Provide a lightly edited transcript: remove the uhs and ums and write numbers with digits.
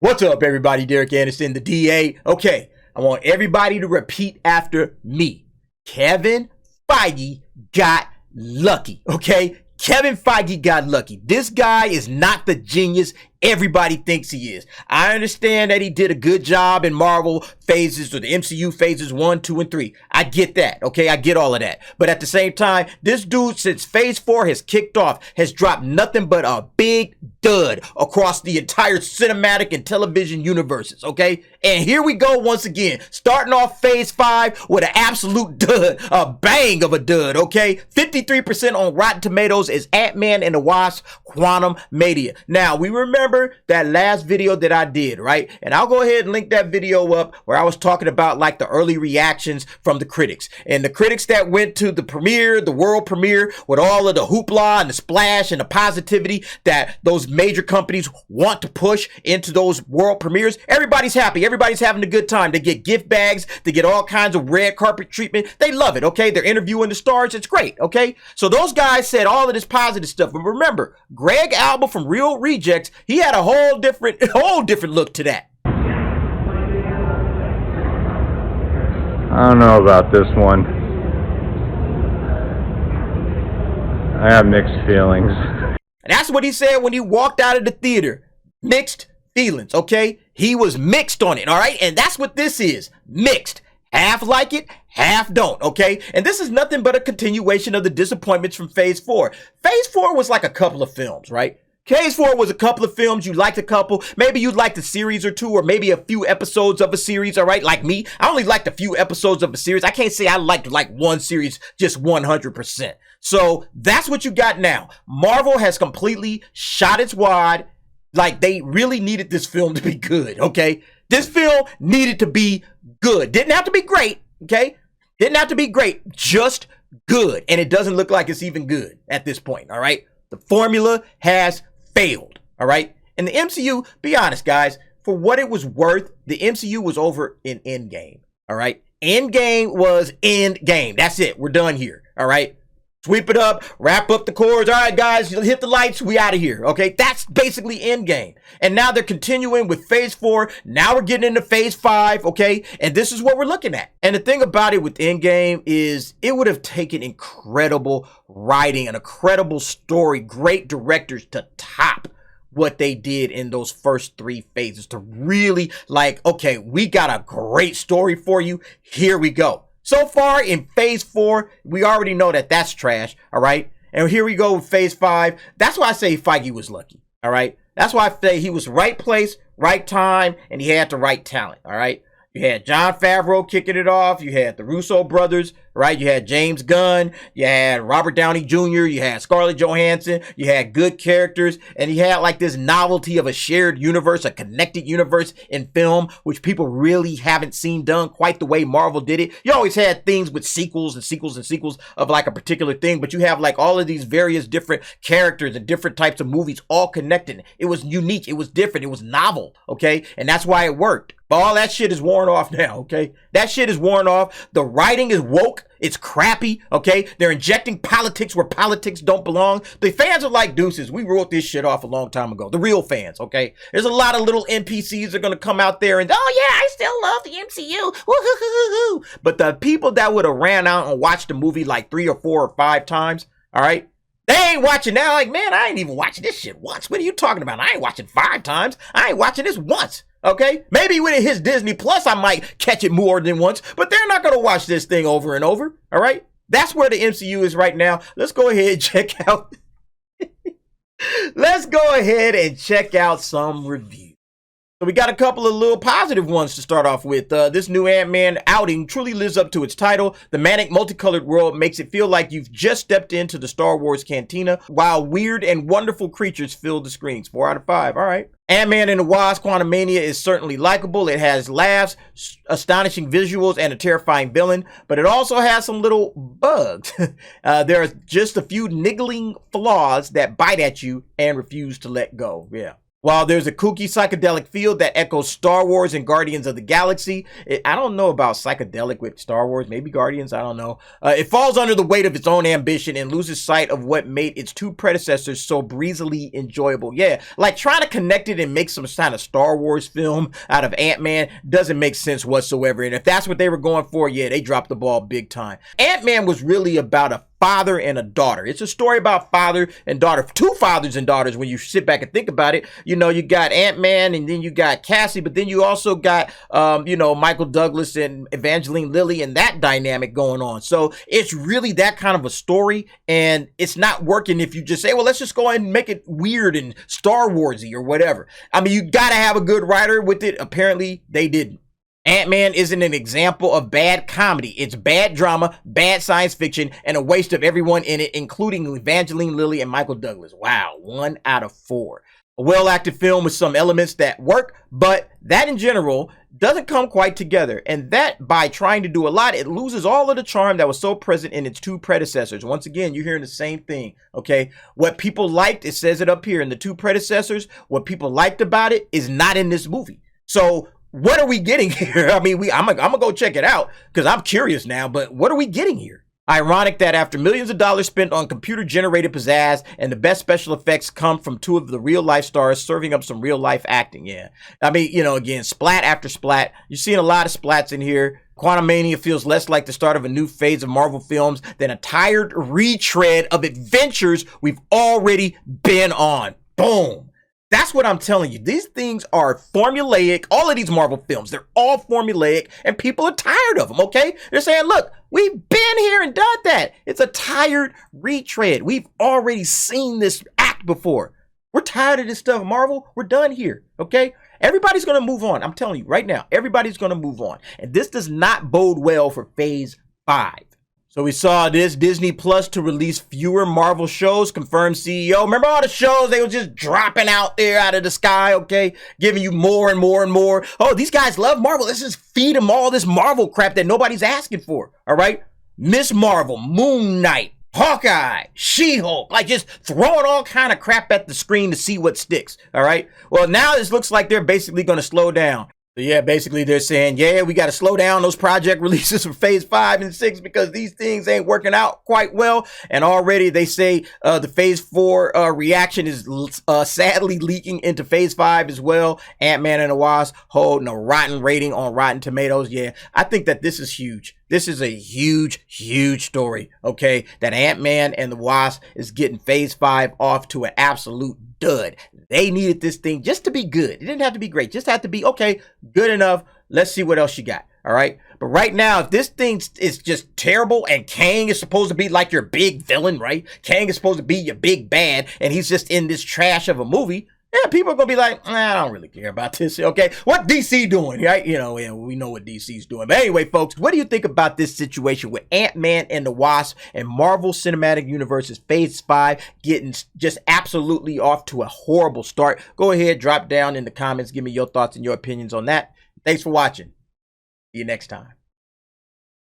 What's up, everybody? Derek Anderson, the DA. Okay, I want everybody to repeat after me. Kevin Feige got lucky, okay? Kevin Feige got lucky. This guy is not the genius everybody thinks he is. I understand that he did a good job in Marvel phases or the MCU phases 1, 2, and 3. I get that, okay? I get all of that. But at the same time, this dude, since phase 4 has kicked off, has dropped nothing but a big dud across the entire cinematic and television universes, okay? And here we go once again, starting off phase 5 with an absolute dud, a bang of a dud, okay? 53% on Rotten Tomatoes is Ant-Man and the Wasp, Quantumania. Now, we remember that last video that I did, right? And I'll go ahead and link that video up where I was talking about like the early reactions from the critics. And the critics that went to the premiere, the world premiere, with all of the hoopla and the splash and the positivity that those major companies want to push into those world premieres, everybody's happy. Everybody's having a good time. They get gift bags. They get all kinds of red carpet treatment. They love it, okay? They're interviewing the stars. It's great, okay? So those guys said all of this positive stuff. And remember, Greg Alba from Real Rejects, he had a whole different look to that. I don't know about this one. I have mixed feelings. And that's what he said when he walked out of the theater. Mixed feelings, okay? He was mixed on it, all right? And that's what this is, mixed. Half like it, half don't, okay? And this is nothing but a continuation of the disappointments from phase 4. Phase 4 was like a couple of films, right? Phase 4 was a couple of films. You liked a couple. Maybe you liked a series or two, or maybe a few episodes of a series, all right? Like me, I only liked a few episodes of a series. I can't say I liked like one series just 100%. So that's what you got now. Marvel has completely shot its wad. Like, they really needed this film to be good, okay? This film needed to be good. Didn't have to be great, okay? Didn't have to be great, just good. And it doesn't look like it's even good at this point, all right? The formula has failed, all right? And the MCU, be honest, guys, for what it was worth, the MCU was over in Endgame, all right? Endgame was Endgame. That's it. We're done here, all right? Sweep it up, wrap up the cords. All right, guys, hit the lights. We out of here, okay? That's basically Endgame. And now they're continuing with phase 4. Now we're getting into phase 5, okay? And this is what we're looking at. And the thing about it with Endgame is it would have taken incredible writing, an incredible story, great directors to top what they did in those first 3 phases to really like, okay, we got a great story for you. Here we go. So far in phase 4, we already know that that's trash, all right? And here we go with phase 5. That's why I say Feige was lucky, all right? That's why I say he was right place, right time, and he had the right talent, all right? You had Jon Favreau kicking it off. You had the Russo brothers, right? You had James Gunn. You had Robert Downey Jr. You had Scarlett Johansson. You had good characters. And you had like this novelty of a shared universe, a connected universe in film, which people really haven't seen done quite the way Marvel did it. You always had things with sequels and sequels and sequels of like a particular thing, but you have like all of these various different characters and different types of movies all connected. It was unique. It was different. It was novel, okay? And that's why it worked. But all that shit is worn off now, okay? That shit is worn off. The writing is woke. It's crappy, okay? They're injecting politics where politics don't belong. The fans are like deuces. We wrote this shit off a long time ago. The real fans, okay? There's a lot of little NPCs that are going to come out there and, oh yeah, I still love the MCU. Woo-hoo-hoo-hoo-hoo. But the people that would have ran out and watched the movie like 3 or 4 or 5 times, all right? They ain't watching now. Like, man, I ain't even watching this shit once. What are you talking about? I ain't watching 5 times. I ain't watching this once. Okay, maybe when it hits Disney Plus, I might catch it more than once, but they're not going to watch this thing over and over. All right, that's where the MCU is right now. Let's go ahead and check out. Let's go ahead and check out some reviews. So we got a couple of little positive ones to start off with. This new Ant-Man outing truly lives up to its title. The manic, multicolored world makes it feel like you've just stepped into the Star Wars cantina, while weird and wonderful creatures fill the screens. 4 out of 5. All right. Ant-Man and the Wasp, Quantumania is certainly likable. It has laughs, astonishing visuals, and a terrifying villain, but it also has some little bugs. There are just a few niggling flaws that bite at you and refuse to let go. Yeah. While there's a kooky psychedelic feel that echoes Star Wars and Guardians of the Galaxy, I don't know about psychedelic with Star Wars, maybe Guardians, I don't know. It falls under the weight of its own ambition and loses sight of what made its two predecessors so breezily enjoyable. Yeah, like trying to connect it and make some kind of Star Wars film out of Ant-Man doesn't make sense whatsoever. And if that's what they were going for, yeah, they dropped the ball big time. Ant-Man was really about a father and a daughter. It's a story about father and daughter, two fathers and daughters when you sit back and think about it. You know, you got Ant-Man and then you got Cassie, but then you also got, Michael Douglas and Evangeline Lilly and that dynamic going on. So it's really that kind of a story, and it's not working if you just say, well, let's just go ahead and make it weird and Star Warsy or whatever. I mean, you got to have a good writer with it. Apparently they didn't. Ant-Man isn't an example of bad comedy. It's bad drama, bad science fiction, and a waste of everyone in it, including Evangeline Lilly and Michael Douglas. Wow, 1 out of 4. A well-acted film with some elements that work, but that in general doesn't come quite together. And that by trying to do a lot, it loses all of the charm that was so present in its two predecessors. Once again, you're hearing the same thing, okay? What people liked, it says it up here in the two predecessors, what people liked about it is not in this movie. So what are we getting here? I mean, I'm gonna go check it out because I'm curious now, but what are we getting here? Ironic that after millions of dollars spent on computer-generated pizzazz and the best special effects come from two of the real-life stars serving up some real-life acting, yeah. I mean, again, splat after splat. You're seeing a lot of splats in here. Quantumania feels less like the start of a new phase of Marvel films than a tired retread of adventures we've already been on. Boom. That's what I'm telling you. These things are formulaic. All of these Marvel films, they're all formulaic, and people are tired of them, okay? They're saying, look, we've been here and done that. It's a tired retread. We've already seen this act before. We're tired of this stuff, Marvel. We're done here, okay? Everybody's going to move on. I'm telling you right now, everybody's going to move on. And this does not bode well for Phase 5. So we saw this, Disney Plus to release fewer Marvel shows, confirmed CEO. Remember all the shows they were just dropping out there out of the sky, okay? Giving you more and more and more. Oh, these guys love Marvel. Let's just feed them all this Marvel crap that nobody's asking for, all right? Miss Marvel, Moon Knight, Hawkeye, She-Hulk, like just throwing all kind of crap at the screen to see what sticks, all right? Well, now this looks like they're basically going to slow down. So yeah, basically they're saying, yeah, we got to slow down those project releases for Phase 5 and 6 because these things ain't working out quite well. And already they say the Phase 4 reaction is sadly leaking into Phase 5 as well. Ant-Man and the Wasp holding a rotten rating on Rotten Tomatoes. Yeah, I think that this is huge. This is a huge, huge story, okay? That Ant-Man and the Wasp is getting Phase 5 off to an absolute dud. They needed this thing just to be good. It didn't have to be great. Just had to be, okay, good enough. Let's see what else you got, all right? But right now, if this thing is just terrible and Kang is supposed to be like your big villain, right? Kang is supposed to be your big bad, and he's just in this trash of a movie, yeah, people are going to be like, I don't really care about this, okay? What DC doing, right? Yeah, we know what DC's doing. But anyway, folks, what do you think about this situation with Ant-Man and the Wasp and Marvel Cinematic Universe's Phase 5 getting just absolutely off to a horrible start? Go ahead, drop down in the comments. Give me your thoughts and your opinions on that. Thanks for watching. See you next time.